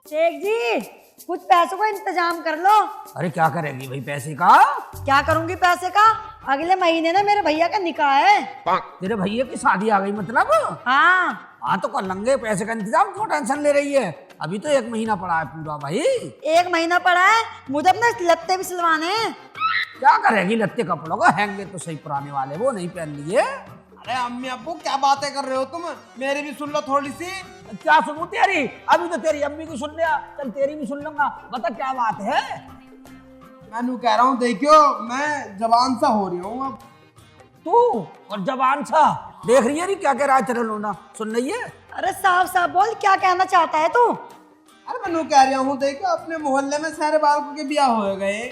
शेख जी कुछ पैसों का इंतजाम कर लो। अरे क्या करेगी भाई पैसे का? क्या करूंगी पैसे का? अगले महीने ना मेरे भैया का निकाह है। तेरे भैया की शादी आ गई मतलब? हाँ तो कर लेंगे पैसे का इंतजाम, क्यों टेंशन ले रही है? अभी तो 1 महीना पड़ा है पूरा भाई। 1 महीना पड़ा है, मुझे अपने लत्ते भी सिलवाने हैं। क्या करेगी लत्ते कपड़ों का? हैंगे तो सही पुराने वाले, वो नहीं पहन लिए। अरे अम्मी अब्बू क्या बातें कर रहे हो तुम? मेरी भी सुन लो थोड़ी सी। क्या सुनूं तेरी? अभी तो तेरी अम्मी की सुन लिया, चल तेरी भी सुन लूंगा। बता क्या बात है? मैं कह रहा हूँ देखियो, मैं जवान सा हो रही हूँ अब। तू और जवान सा देख रही है? क्या कह रहा है तेरा लोना? सुन रही है? अरे साफ साफ बोल, क्या कहना चाहता है तू? अरे मैं कह रहा हूँ देखो, अपने मोहल्ले में सारे बालकों के ब्याह हो गए।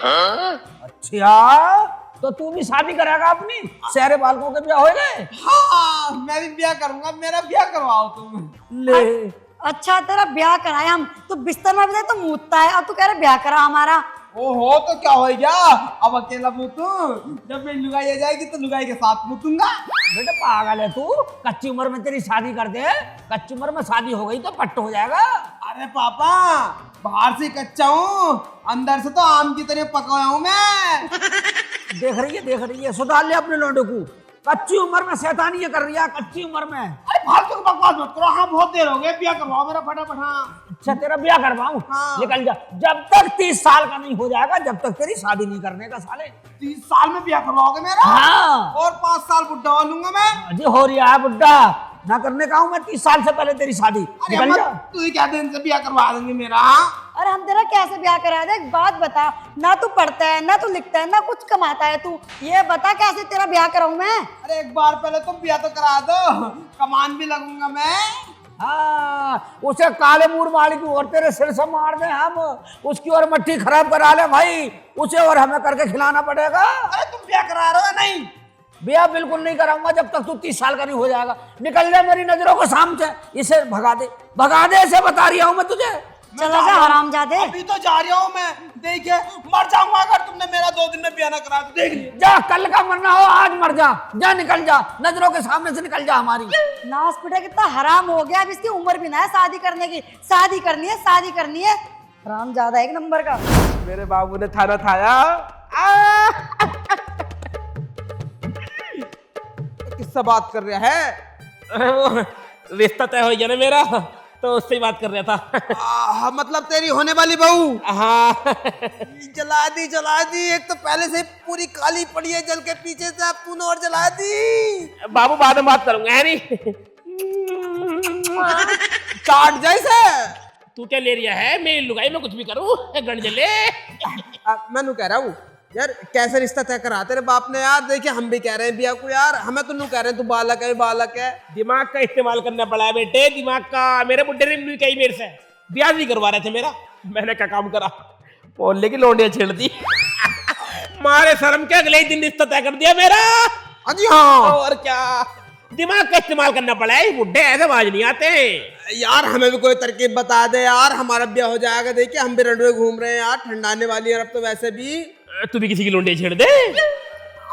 अच्छा तो तू भी शादी करेगा अपनी? सारे बालकों के ब्याह हो गए? हाँ मैं भी ब्याह करूंगा, मेरा ब्याह करवाओ तुम। ले अच्छा तेरा ब्याह कराए हम, तो बिस्तर में भी तो मूतता है और तू कह रहे ब्याह करा हमारा। ओहो तो क्या हो गया, अब अकेला मुतूं? जब मेरी लुगाई आ जाएगी तो लुगाई के साथ मुतूंगा। बेटा पागल है तू? कच्ची उम्र में तेरी शादी कर दे। कच्ची उम्र में शादी हो गई तो पट्ट हो जाएगा। अरे पापा बाहर से कच्चा हूँ, अंदर से तो आम की तरह पका हुआ हूँ मैं। देख रही है सुधार ले अपने लोंडे को। कच्ची उम्र में शैतानी कर रही है, कच्ची उम्र में। अरे फालतू की बकवास मत करो, हाँ बहुत देर हो गई, ब्याह करवाओ मेरा फटाफट। हाँ अच्छा तेरा ब्याह करवाऊं? हाँ। निकल जा, जब तक 30 साल का नहीं हो जाएगा जब तक तेरी शादी नहीं करने का साले। 30 साल में ब्याह करवाओगे मेरा? हाँ और 5 साल बुढ़ा हो लूंगा मैं। अजी हो रही है बुड्ढा, ना करने का हूं मैं 30 साल से पहले तेरी शादी। अरे निकल जा। तू ही क्या दिन से ब्याह करवा देंगे मेरा? हाँ? अरे हम तेरा कैसे ब्याह करा दे? एक बात बता, ना तू पढ़ता है ना तू लिखता है ना कुछ कमाता है तू, ये बता कैसे तेरा ब्याह कराऊं मैं? अरे एक बार पहले तुम ब्याह तो करा दो, कमान भी लगूंगा मैं। हाँ उसे काले मूड वाली की और तेरे सिर से मार दे हम, उसकी और मट्टी खराब करा ले भाई, उसे और हमें करके खिलाना पड़ेगा। अरे तुम ब्याह करा रहे हो? नहीं ब्याह बिल्कुल नहीं कराऊंगा जब तक तू 30 साल का नहीं हो जाएगा। निकल जा मेरी नजरों को सामने, इसे भगा दे इसे, बता रही हूं मैं तुझे। चला जा हरामजादे। अभी तो जा रहा हूँ मैं, देखिए मर जाऊंगा अगर तुमने मेरा 2 दिन में ब्याह ना करा तो। देख जा, कल का मरना हो आज मर जा, जा निकल जा, नजरों के सामने से निकल जा हमारी। नाश पिटा कितना हराम हो गया, अब इसकी उम्र भी ना है शादी करने की। शादी करनी है हरामजादा एक नंबर का। मेरे बाबू ने थाना थाया। किससे बात कर रहा है? रिश्ता तय हो गया ना मेरा, तो उससे ही बात कर रहा था। मतलब तेरी होने वाली बहू? हाँ जला दी। एक तो पहले से पूरी काली पड़ी है जल के पीछे से, अब तूने और जला दी। बाबू बाद में बात करूंगा, है नहीं? चाट जैसे। तू क्या ले रहा है? मेरी लुगाई में कुछ भी करूं गण जले। मैं कह रहा हूँ यार, कैसे रिश्ता तय करा तेरे बाप ने यार? देखिए हम भी कह रहे हैं ब्याह को यार, हमें तो कह रहे हैं तू बालक है। दिमाग का इस्तेमाल करना पड़ा है बेटे, दिमाग का। मेरे बुड्ढे ने कही मेरे से ब्याह नहीं करवा रहे थे मेरा, मैंने क्या काम करा, मोहल्ले की लौंडियां छेड़ दी। मारे शर्म के अगले ही दिन रिश्ता तय कर दिया मेरा। जी हाँ, और क्या, दिमाग का इस्तेमाल करना पड़ा है, बुड्ढे ऐसे बाज नहीं आते यार। हमें भी कोई तरकीब बता दे यार, हमारा ब्याह हो जाएगा। देखिए हम भी रनवे घूम रहे हैं यार, ठंडाने वाली है अब तो वैसे भी। तू भी किसी की लौंडियां छेड़ दे।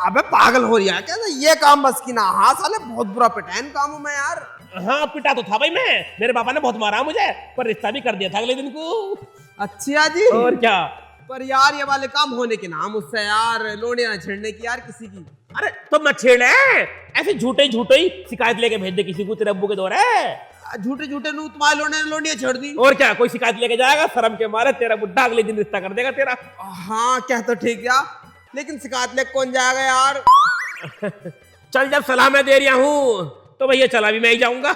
अबे पागल हो रही है क्या? ये काम बस की ना। हाँ साले बहुत बुरा पिटाइन काम हूँ मैं यार। हाँ पिटा तो था भाई मैं, मेरे पापा ने बहुत मारा मुझे, पर रिश्ता भी कर दिया था अगले दिन को। अच्छा जी। और क्या। पर यार ये वाले काम होने के नाम उससे यार, लोडियां छेड़ने की यार किसी की। अरे तो मत छेड़, ऐसे झूठे ही शिकायत लेके भेज दे किसी को, तेरे अब्बू के दौर है। झूठे नू तुम्हारे लोडियां छेड़ दी। और क्या, कोई शिकायत लेके जाएगा शर्म के मारे, तेरा बुड्ढा अगले दिन रिश्ता कर देगा तेरा। हाँ क्या तो ठीक है, लेकिन शिकायत लेके कौन जाएगा यार? चल जब सलाह मैं दे रहा हूँ तो भैया चला भी मैं ही जाऊंगा।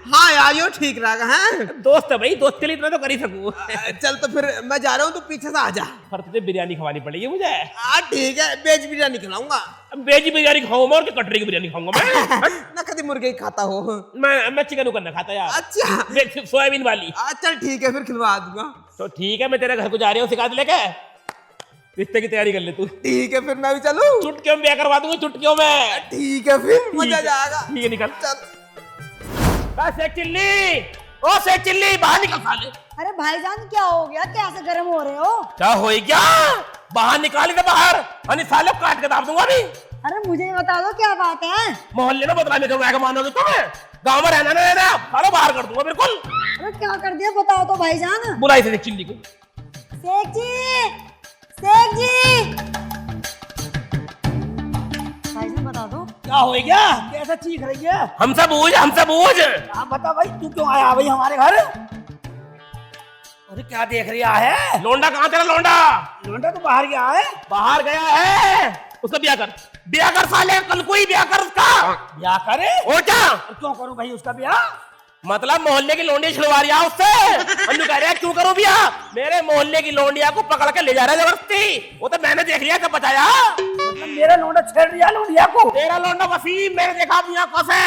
हाँ यार यो ठीक रहेगा। हैं दोस्त है भाई, दोस्त के लिए इतना तो कर ही सकूं। चल तो फिर मैं जा रहा हूँ, तो पीछे से आ जा। पर तुझे बिरयानी खवानी पड़ेगी मुझे। हाँ ठीक है, वेज बिरयानी खिलाऊंगा। वेज बिरयानी खाऊंगा और कटरी की बिरयानी खाऊंगा मैं। ना कभी मुर्गे ही खाता हो। मैं चिकन करना खाता यार। अच्छा सोयाबीन वाली। चल ठीक है, फिर खिलवा दूंगा। तो ठीक है, मैं तेरे घर को जा रही हूँ शिकायत लेके, रिश्ते की तैयारी कर ले तू। ठीक है, फिर मैं भी चलूं। चुटकियों में ब्याह करवा दूंगा, चुटकियों में। ठीक है, फिर मजा जाएगा। ठीक है, निकल। चल शेख चिल्ली बाहर निकल साले। अरे भाईजान क्या हो गया, कैसे गर्म हो रहे हो? क्या हो गया? बाहर निकाली तो बाहर, अन्य साले काट के दाब दूंगा अभी। अरे मुझे बता दो क्या बात है? मोहल्ले में बदला में मानोगे तुम्हें? गाँव में रहना सालों बाहर कर दूंगा बिल्कुल। अरे क्या कर दिया बताओ तो भाईजान। बुला इसे चिल्ली को। शेख जी, शेख जी, भाईजान बता दो क्या हो गया, कैसा चीख रही है? हमसे बूझ, हमसे बूझ। हाँ बता भाई, तू क्यों आया भाई हमारे घर? अरे क्या देख रहा है? लोंडा कहाँ तेरा लोंडा? लोंडा तो बाहर गया है। बाहर गया है, उसका ब्याह कर, ब्याह कर साले, कल को ही ब्याह कर उसका। ब्याह करे? हो क्या? और क्यों करूं भाई उसका ब्याह? मतलब मोहल्ले की लोंडी छिड़वा रही है उससे। हम कह रहे हैं क्यों करो भैया, मेरे मोहल्ले की लोंडिया को पकड़ के ले जा रहा है जबरदस्ती। वो तो मैंने देख लिया, तब बताया। मतलब मेरा लोंडा छेड़ दिया लोंडिया को? तेरा लोंडा वसीम मैंने देखा अपनी आंखों से।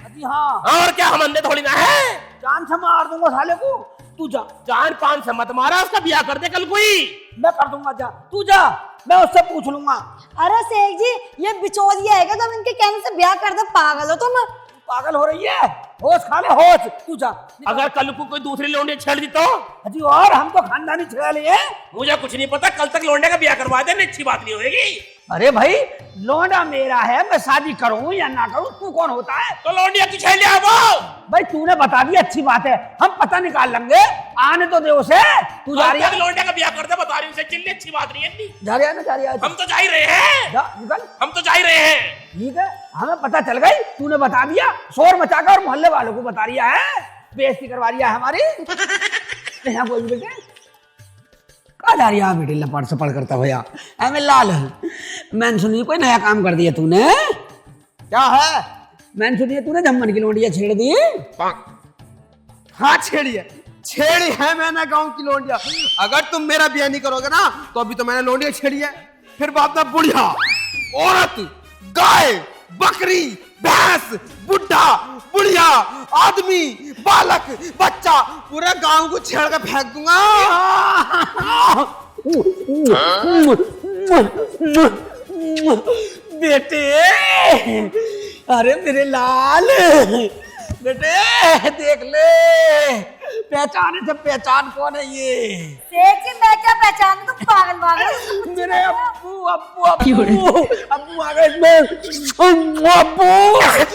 जी हाँ। और क्या, हम अंधे थोड़ी ना है। जान से मार दूंगा साले को। तू जा। जान पान से मत मारा, उसका ब्याह कर दे कल कोई। मैं कर दूंगा, जा तू जा, मैं उससे पूछ लूंगा। अरे शेख जी, ये बिचौलिया है क्या? तुम इनके कहने से ब्याह कर दे, पागल हो तुम? पागल हो रही है? होश खा ले होश, तू जा। अगर कल को कोई दूसरी लोंडी छेड़ दी तो? जी और हम तो खानदानी छेड़ा लिए। मुझे कुछ नहीं पता, कल तक लोंडे का ब्याह करवा दे, अच्छी बात नहीं होगी। अरे भाई लोंडा मेरा है, मैं शादी करूं या ना करूं, तू कौन होता है? तो लोंडिया की छेड़ लिया वो। भाई तूने बता दिया, अच्छी बात है, हम पता निकाल लेंगे, आने तो दे उसे। तू जा रही है? लोंडे का ब्याह कर दे, बता रही हूँ, चिल्ली अच्छी बात नहीं है। जा रही है ना, जा रही है? हम तो जा ही रहे हैं। जा निकल। हम तो जा ही रहे हैं। ठीक है, हमें पता चल गई, तूने बता दिया, शोर मचाकर और मोहल्ले वालों को बता रिया है, बेइज्जती करवा रिया है हमारी। यहाँ कोई बेटे कहा जा रही है बेटे, लपड़ सपड़ करता भैया हमें लाल है। मैंने सुनी कोई नया काम कर दिया तूने। क्या है? मैंने सुनी तूने जम्मन की लोंडिया छेड़ दी। हाँ छेड़िए, छेड़ी है मैंने गांव की लोंडिया। अगर तुम मेरा ब्याह नहीं करोगे ना, तो अभी तो मैंने लोंडिया छेड़ी है, फिर बाप ना बुढ़िया, औरत, गाय, बकरी, भैंस, बुढ़ा, बुढ़िया, आदमी, बालक, बच्चा, पूरे गांव को छेड़ के फेंक दूंगा। बेटे, अरे मेरे लाल बेटे, देख ले, पहचाने से पहचान कौन है ये? शेख जी, मैं क्या पहचान, तुम पागल पागल। मेरे अब्बू अब्बू अब्बू अब्बू आ गए इसमें। अब्बू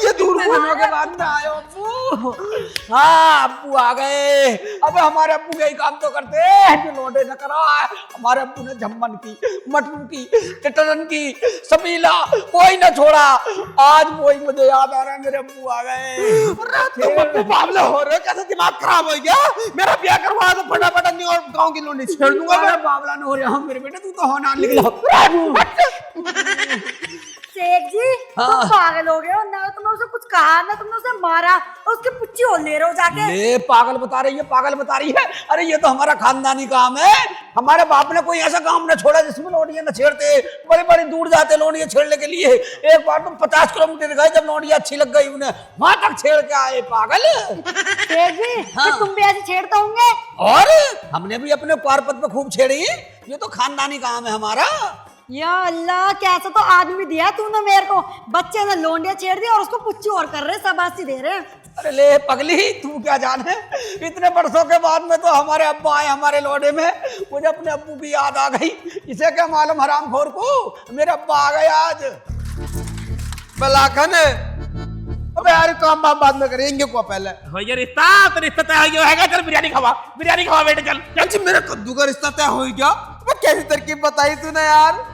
ये दूर होने के बाद में आए अब्बू। हाँ अब्बू आ गए। अब हमारे अब्बू यही काम तो करते हैं जो लोटे न करा। हमारे अब्बू ने जम्मन की, मटरू की, टटरन की, सबीला कोई न छोड़ा। आज वही मुझे याद आ रहा है, मेरे अब्बू आ गए। बाबला हो रहे हो, कैसे दिमाग खराब हो गया? मेरा ब्याह करवा दो फटाफट, नहीं और गांव की लोंडी छेड़ दूंगा मैं। बाबला न हो रहा हूँ मेरे बेटे, तू तो होना निकला। शेख जी, तुम पागल हो गए हो ना, तुमने उसे कुछ कहा ना, तुमने उसे मारा और उसके पुच्ची और ले रहे हो जाके। ले पागल बता रही है, पागल बता रही है। अरे ये तो हमारा खानदानी काम है, हमारे बाप ने कोई ऐसा काम न छोड़ा जिसमें लोंडियां न छेड़ते। बड़े बड़े दूर जाते लोंडियां छेड़ने के लिए। एक बार तुम 50 किलोमीटर गए, जब लोंडियां अच्छी लग गई उन्हें, वहां तक छेड़ के आए पागल। शेख जी, तो तुम भी ऐसे छेड़ते होंगे? और हमने भी अपने पारपत पे खूब छेड़ी, ये तो खानदानी काम है हमारा। या अल्लाह, कैसा तो आदमी दिया तूने मेरे को। बच्चे ने लोंडिया छेड़ दी और उसको पुच्ची और कर रहे, शाबाशी दे रहे। अरे ले पगली, तू क्या जाने, इतने बरसों के बाद में तो हमारे अब्बा आए हमारे लोडे में, मुझे अपने अब्बू की याद आ गई। इसे क्या मालूम हरामखोर को, मेरे अब्बा आ गए आज। बलाखन, अबे यार काम बाद में करेंगे को पहले। भैया रिश्ता तो रिश्ता तय हो गया। चल बिरयानी खवा बेटे, चल अच्छा मेरा कद्दू का रिश्ता तय हो गया? मैं कैसी तरकीब बताई तूने यार?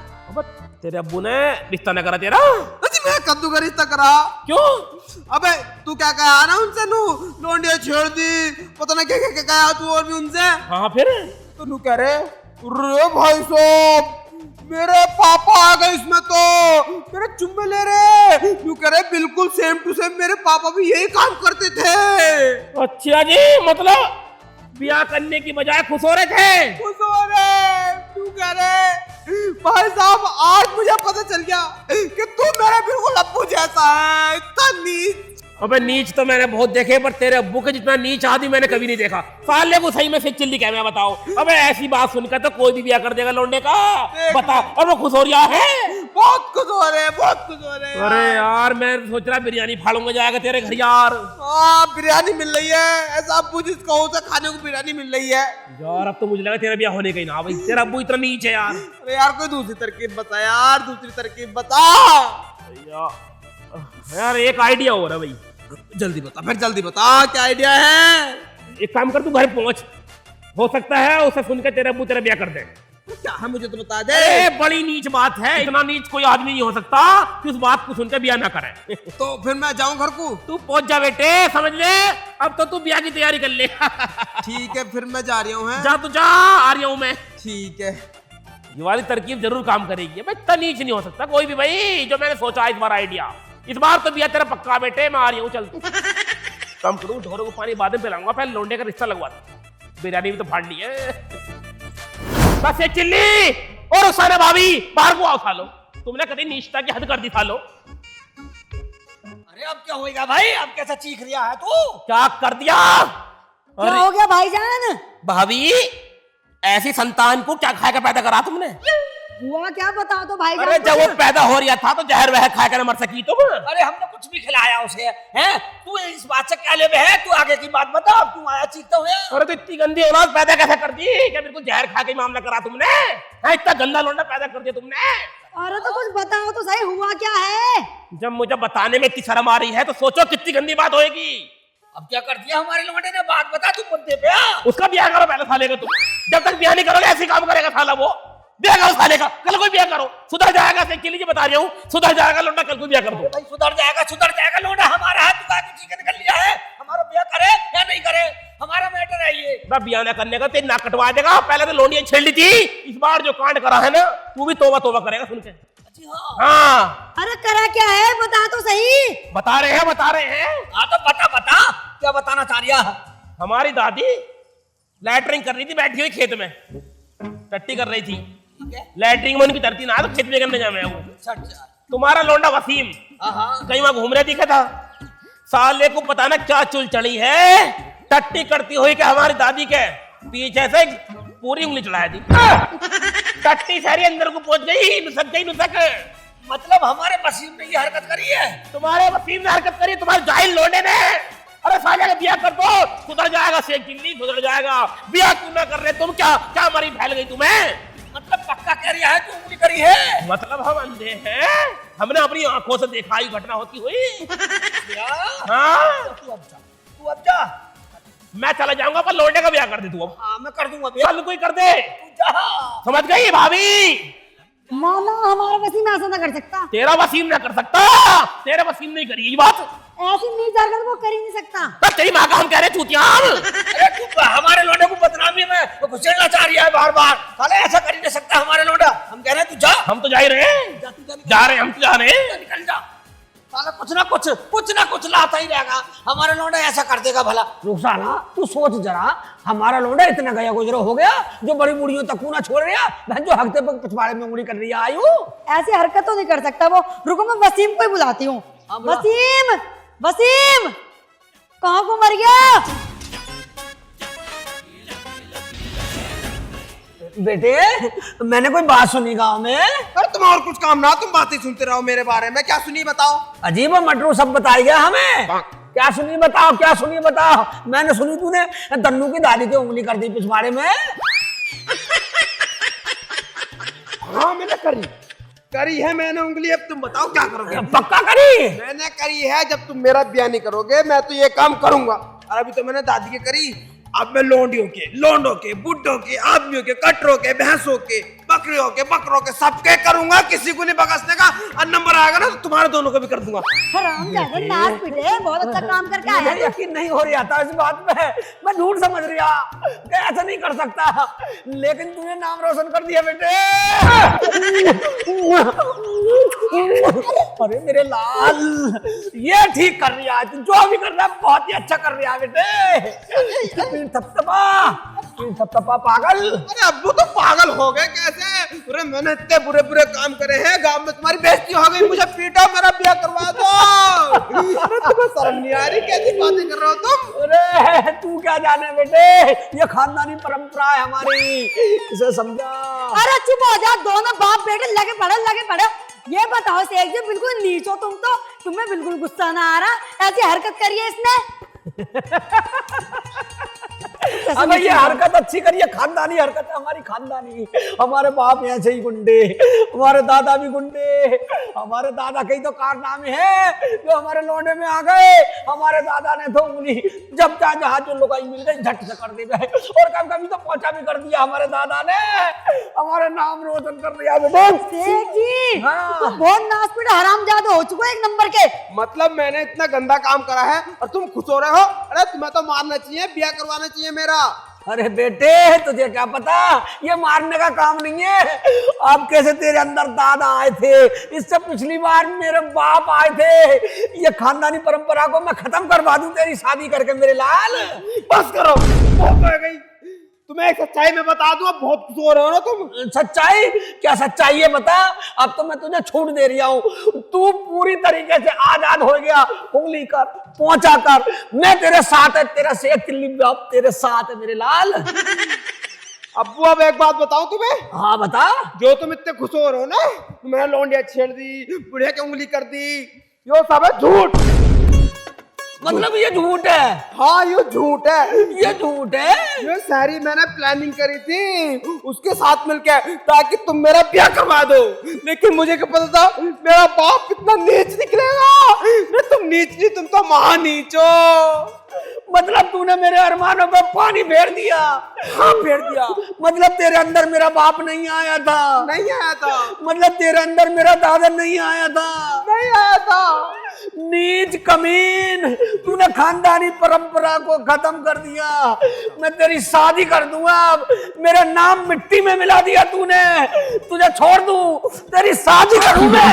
तेरे अब्बू ने रिश्ता न करा तेरा? अजी मैं कद्दू का रिश्ता करा। क्यों? अबे तू क्या कहा ना उनसे, नू लोंडिया छेड़ दी, पता नहीं क्या क्या कहा तू और भी उनसे। हाँ फिर तो नू कह रहे, रे भाई साहब मेरे पापा आ गए इसमें, तो मेरे चुम्बे ले रहे। यूं कह रहे बिल्कुल सेम टू सेम मेरे पापा भी यही काम करते थे। अच्छा जी, मतलब ब्याह करने की बजाय खुश हो रहे थे? खुश हो रहे, तू कह रहे भाई साहब आज मुझे पता चल गया कि तू मेरा बिल्कुल अब्बू जैसा है। इतना नीच। अबे नीच तो मैंने बहुत देखे, पर तेरे अब्बू के जितना नीच आदमी मैंने कभी नहीं देखा। साले को सही में से चिल्ली क्या मैं बताओ। अबे ऐसी बात सुनकर तो कोई भी ब्याह कर देगा लौंडे का। बता, और वो खुश हो रहा है? बहुत खुश हो रहे, बहुत खुश हो रहे। अरे यार मैं सोच रहा बिरयानी फाड़ूंगा जाएगा तेरे घर यार। हाँ बिरयानी मिल रही है, ऐसा अब्बू जिसको हो खाने को बिरयानी मिल रही है यार। अब तो मुझे लगा तेरा ब्याह होने का ही ना भाई, तेरा अब्बू इतना नीच है यार। अरे यार कोई दूसरी तरकीब बता यार, दूसरी तरकीब बता यार। एक आइडिया हो रहा है भाई, जल्दी बता, फिर जल्दी बता क्या आइडिया है? एक काम कर, तू घर पहुंच, हो सकता है उसे सुनकर तेरे अब्बू तेरा ब्याह कर दे। क्या है मुझे तो बता दे। अरे बड़ी नीच बात है, इतना नीच कोई आदमी नहीं हो सकता कि उस बात को सुनकर ब्याह ना करे। तो फिर मैं जाऊं घर को? तू पहुंच जा बेटे, समझ ले, अब तो तू ब्याह की तैयारी कर ले। ठीक है फिर मैं जा रही हूँ। जा तू जा, आ रही हूं मैं। ठीक है। ये वाली तरकीब जरूर काम करेगी भाई, इतना नीच नहीं हो सकता कोई भी भाई, जो मैंने सोचा इस बार आइडिया, इस बार तो ब्याह तेरा पक्का बेटे, मैं आ रही हूँ, चल। कम करूँ, ढोरों को पानी बाद में पिलाऊंगा, पहले लौंडे का रिश्ता लगवा दे, बिरयानी भी तो फाड़नी है। बस एक चिल्ली और उसाना भाभी बाहर को आओ सालो, तुमने कभी नीचता की हद कर दी सालो। अरे अब क्या होएगा भाई, अब कैसा चीख रिया है तू? क्या कर दिया? क्या हो गया भाईजान? भाभी ऐसी संतान को क्या खाकर पैदा करा तुमने? हुआ क्या, बताओ तो भाईजान। अरे जब वो पैदा हो रहा था तो जहर वह खाकर मर सकी तुम? अरे हमने कुछ भी खिलाया उसे, हैं? तू इस बात से क्या लेवे है? तू आगे की बात बता, अब तू आया चीखता हुआ। अरे तो इतनी गंदी औलाद पैदा कैसे कर दी? क्या बिल्कुल जहर खा के मामला करा तुमने? हाँ, इतना गंदा लौंडा पैदा कर दिया तुमने। अरे तो कुछ बताओ तो सही, हुआ क्या है? जब मुझे बताने में इतनी शर्म आ रही है तो सोचो कितनी गंदी बात होगी। अब क्या कर दिया हमारे लौंडे ने? बात बता तू मुद्दे पे आ। उसका ब्याह करो पहले साले का तुम, जब तक ब्याह नहीं करोगे ऐसे काम करेगा साला वो। ब्याह करो साले का, कल कोई ब्याह करो, सुधर जाएगा। के लिए बता रही हूँ, सुधर जाएगा लौंडा, कल को ब्याह कर दो। भाई सुधर जाएगा लौंडा हमारा है, तू आगे चीख निकल लिया है। हमारा ब्याह करे या नहीं करे, हमारा मैटर है ये। ब्याह ना करने का तेरी नाक कटवा देगा, पहले तो लोंडियां छेड़ ली थी, इस बार जो कांड करा है ना, तू भी तौबा तौबा करेगा सुन के। जी हाँ। हाँ अरे करा क्या है, बता तो सही। बता रहे हैं। हाँ तो बता क्या बताना चाह रहा है? हमारी दादी लैटरिंग कर रही थी बैठी हुई खेत में, टट्टी कर रही थी। लैटरिंग में उनकी धरती ना, तो खेत में करने जाए वो। तुम्हारा लौंडा वसीम कहीं वहां घूम रहे दिखा था, साले को पता ना क्या चुल चढ़ी है, टट्टी करती हुई कि हमारी दादी के पीछे से पूरी उंगली चढ़ाया दी। टट्टी सारी अंदर को पहुंच गई, नुसक। मतलब हमारे वसीम ने ये हरकत करी है? तुम्हारे वसीम ने हरकत करी, तुम्हारे जाहिल लौंडे ने। अरे साले का ब्याह कर दो, सुधर जाएगा, शेख चिल्ली सुधर जाएगा। ब्याह क्यों ना कर रहे तुम? क्या मरी फैल गई तुम्हें? मतलब पक्का कह रहा है तू उंगली करी है? मतलब हम अंधे हैं, हमने अपनी आंखों से देखा ही घटना होती हुई। हाँ तू अब जा। मैं चला जाऊंगा, पर लौंडे का ब्याह कर दे तू अब। हाँ मैं कर दूंगा ब्याह। कल कोई कर दे, तू जा। समझ गई भाभी? माना हमारा वसीम ऐसा ना कर सकता, तेरा वसीम ना कर सकता, तेरे वसीम नहीं करी ये बात। ऐसी नीच हरकत वो कर ही नहीं सकता। तो तेरी माँ का हम कह रहे चूतिया। अरे तू हमारे लौंडे को बदनामी में तो घुसेड़ना चाह रही है बार। साले ऐसा कर ही नहीं सकता हमारे लौंडा। हम कह रहे हैं तू जा। हम तो जा ही रहे हैं, जा रहे हैं, हम तो जा रहे हैं। निकल जा। साला कुछ ना कुछ लाता ही रहेगा, हमारा लौंडा ऐसा कर देगा भला। रुखसाना तू सोच जरा, हमारा लौंडा इतना गया गुजरा हो गया, जो बड़ी बूढ़ियों तक ना छोड़ रहा, बहन जो हफ्ते पर पिछवाड़े में उंगली कर रही है। आयु ऐसी हरकत तो नहीं कर सकता वो। रुको मैं वसीम को ही बुलाती हूँ। वसीम कहाँ को मर गया? बेटे मैंने कोई बात सुनी गांव में। अरे तुम और कुछ काम ना, तुम बातें सुनते रहो मेरे बारे में। क्या सुनी बताओ? अजीब मटरू सब बताइए हमें। क्या सुनी बताओ। मैंने सुनी तूने दन्नू की दादी की उंगली कर दी पिछवाड़े में। हाँ मैंने करी है मैंने उंगली। अब तुम बताओ क्या करोगे? पक्का करी? मैंने करी है। जब तुम मेरा ब्याह नहीं करोगे मैं तो ये काम करूंगा। और अभी तो मैंने दादी के करी, अब मैं लोंडों के, बुड्ढों के, आदमियों के, कटरों के, भैंसों के, बकरियों के, बकरों के, सबके करूंगा। किसी को नहीं बकसने का। और नंबर आएगा ना तो तुम्हारे दोनों को भी कर दूंगा। हरामजादा, नाक पीटे, बहुत अच्छा काम करके आया मुझे है। यकीन नहीं हो रहा था इस बात पे। मैं झूठ समझ रहा कि ऐसा नहीं कर सकता, लेकिन तूने नाम रोशन कर दिया बेटे। अरे मेरे लाल, ये ठीक कर रहा है, तू जो भी कर रहा है बहुत ही अच्छा कर रहा है बेटे। थपथपा पागल। अरे अब्बू तो पागल हो गए कैसे? अरे मैंने इतने बुरे काम करे हैं, गांव में तुम्हारी बेइज्जती हो गई, मुझे पीटा, मेरा ब्याह करवा दो। अरे तुम्हें शर्म नहीं आ रही? कैसी बातें कर रहे हो तुम? अरे तू क्या जाने बेटे, ये खानदानी परंपरा है हमारी, इसे समझा। अरे चुप हो जा, दोनों बाप बेटे लगे पड़े। ये बताओ शेख जी, बिल्कुल नीच हो तुम तो, तुम्हें बिल्कुल गुस्सा ना आ रहा? ऐसी हरकत करी है इसने। अबे ये हरकत अच्छी करिए, खानदानी हरकत है हमारी, खानदानी। हमारे बाप ऐसे ही गुंडे, हमारे दादा भी गुंडे, हमारे दादा कई तो कारनामे हैं जो हमारे लौंडे में आ गए। हमारे दादा ने तो उंगली जब चाहे जहां जो लुगाई मिल गई झट से कर दी गए, और कभी कभी तो पहुंचा भी कर दिया हमारे दादा ने। हमारे नाम रोशन कर दिया बेटे। शेख जी हाँ। तो बहुत नासपीटे हरामजादे हो चुके एक नंबर के। मतलब मैंने इतना गंदा काम करा है और तुम खुश हो रहे हो? अरे तुम्हें तो मारना चाहिए, ब्याह करवाना चाहिए मेरा। अरे बेटे तुझे क्या पता, ये मारने का काम नहीं है। अब कैसे तेरे अंदर दादा आए थे, इससे पिछली बार मेरे बाप आए थे। ये खानदानी परंपरा को मैं खत्म करवा दूं तेरी शादी करके मेरे लाल। बस करो, बहुत हो गई। तुम्हें एक सच्चाई में बता दूं, अब बहुत खुश हो रहे हो ना तुम। सच्चाई? क्या सच्चाई है बता। अब तो मैं तुझे छूट दे रहा हूँ, तू पूरी तरीके से आजाद हो गया। उंगली कर, पहुंचा कर, मैं तेरे साथ है, तेरा शेख चिल्ली बाप तेरे साथ है मेरे लाल। अब्बू अब एक बात बताऊं तुम्हें? हाँ बता। जो तुम इतने खुश हो रहे हो ना, मैंने लौंडिया छेड़ दी, बुढ़िया की उंगली कर दी, यो सब है झूठ। मतलब ये झूठ है? हाँ ये झूठ है। ये झूठ है? ये सारी मैंने प्लानिंग करी थी उसके साथ मिलकर, ताकि तुम मेरा ब्याह करवा दो। लेकिन मुझे क्या पता था मेरा बाप कितना नीच निकलेगा। नहीं तुम नीच नहीं, तुम तो महान नीच हो। मतलब तूने मेरे अरमानों पे पानी फेर दिया? हाँ फेर दिया। मतलब तेरे अंदर मेरा बाप नहीं आया था? नहीं आया था। मतलब तेरे अंदर मेरा दादा नहीं आया था? नहीं आया था। नीच कमीन, तूने खानदानी परंपरा को खत्म कर दिया। मैं तेरी शादी कर दूंगा। मेरा नाम मिट्टी में मिला दिया तूने, तुझे छोड़ दूं, तेरी शादी करूं मैं।